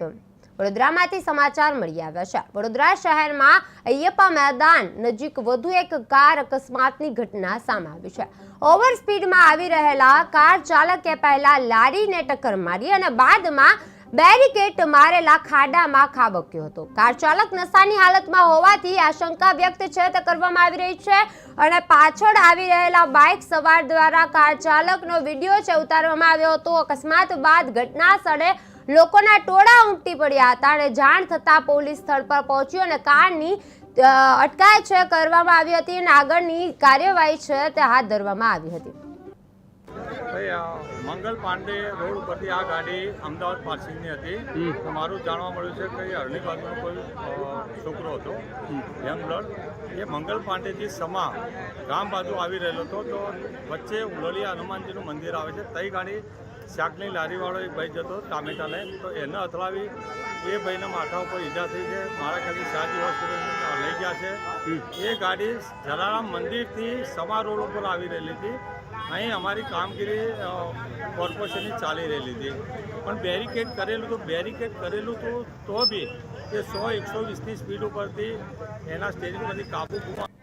વડોદરામાંથી સમાચાર મળી આવ્યા છે। વડોદરા શહેરમાં અયપ્પા મેદાન નજીક વધુ એક કાર અકસ્માતની ઘટના સામે આવી છે। ઓવર સ્પીડમાં આવી રહેલા કાર ચાલકે પહેલા લારીને ટક્કર મારી અને બાદમાં બેરિકેડ મારેલા ખાડામાં ખાબક્યો હતો। કાર ચાલક નશાની હાલતમાં હોવાથી આશંકા વ્યક્ત કરવામાં આવી રહી છે અને પાછળ આવી રહેલા બાઇક સવાર દ્વારા કાર ચાલકનો વિડીયો ઉતારવામાં આવ્યો હતો। અકસ્માત બાદ ઘટના સ્થળે લોકોના ટોળા ઉમટી પડ્યા હતા અને જાણ થતાં પોલીસ સ્થળ પર પહોંચી અને કારની અટકાયત કરવામાં આવી હતી અને આગળની કાર્યવાહી તે હાથ ધરવામાં આવી હતી। મંગલ પાંડે રોડ ઉપરથી આ ગાડી અમદાવાદ પાસિંગની હતી। મારું જાણવા મળ્યું છે કે અરણી બાજુનો કોઈ છોકરો હતો યંગ બ્લડ, એ મંગલ પાંડેથી સમા ગામ બાજુ આવી રહેલો હતો। તો વચ્ચે ઉલોલિયા હનુમાનજીનું મંદિર આવે છે, તઈ ગાડી શાકની લારીવાળો એક ભાઈ જતો ટામેટા લઈને, તો એને અથડાવી એ ભાઈને માથા ઉપર ઈજા થઈ છે। મારા ખ્યાલથી શાહજી હોસ્પિટલ લઈ ગયા છે। એ ગાડી જલારામ મંદિરથી સમા રોડ ઉપર આવી રહેલી હતી। અહીં અમારી કામગીરી કોર્પોરેશનની ચાલી રહેલી હતી, પણ બેરિકેડ કરેલું તો બી એ 100-120ની સ્પીડ ઉપરથી એના સ્ટેરિંગ પરથી કાબુ ગુમાવ્યો।